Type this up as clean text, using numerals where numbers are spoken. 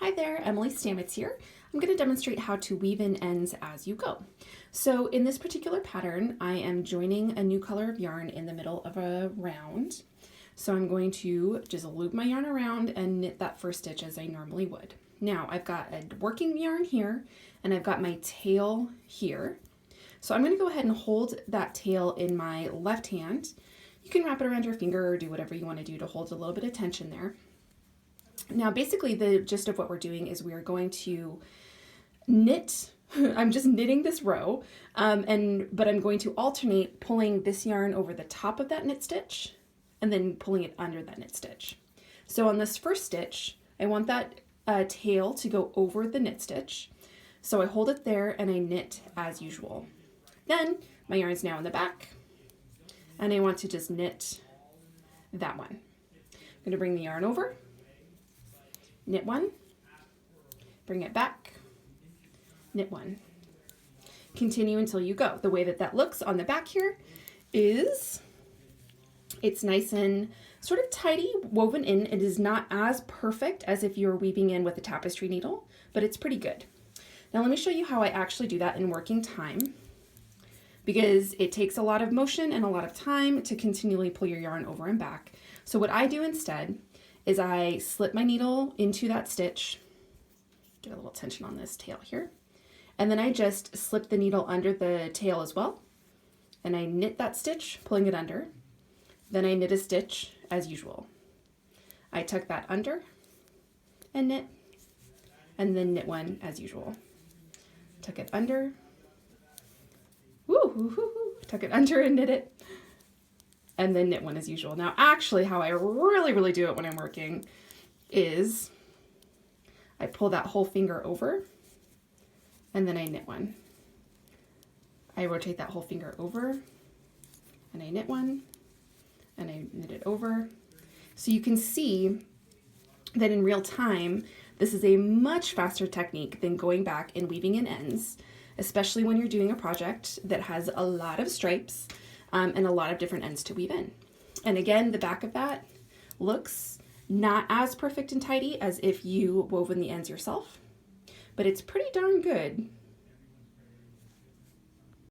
Hi there, Emily Stamets here. I'm going to demonstrate how to weave in ends as you go. So in this particular pattern, I am joining a new color of yarn in the middle of a round. So I'm going to just loop my yarn around and knit that first stitch as I normally would. Now I've got a working yarn here and I've got my tail here. So I'm going to go ahead and hold that tail in my left hand. You can wrap it around your finger or do whatever you want to do to hold a little bit of tension there. Now, basically the gist of what we're doing is we are going to knit. I'm just knitting this row, but I'm going to alternate pulling this yarn over the top of that knit stitch and then pulling it under that knit stitch. So on this first stitch, I want that tail to go over the knit stitch. So I hold it there and I knit as usual. Then my yarn is now in the back and I want to just knit that one. I'm going to bring the yarn over, knit one, bring it back, knit one. Continue until you go. The way that that looks on the back here is it's nice and sort of tidy, woven in. It is not as perfect as if you're weaving in with a tapestry needle, but it's pretty good. Now let me show you how I actually do that in working time, because it takes a lot of motion and a lot of time to continually pull your yarn over and back. So what I do instead is I slip my needle into that stitch, get a little tension on this tail here, and then I just slip the needle under the tail as well, and I knit that stitch, pulling it under. Then I knit a stitch as usual. I tuck that under and knit, and then knit one as usual. Tuck it under, tuck it under and knit it, and then knit one as usual. Now, actually, how I really do it when I'm working is I pull that whole finger over and then I knit one. I rotate that whole finger over and I knit one and I knit it over. So you can see that in real time, this is a much faster technique than going back and weaving in ends, especially when you're doing a project that has a lot of stripes and a lot of different ends to weave in. And again, the back of that looks not as perfect and tidy as if you woven the ends yourself, but it's pretty darn good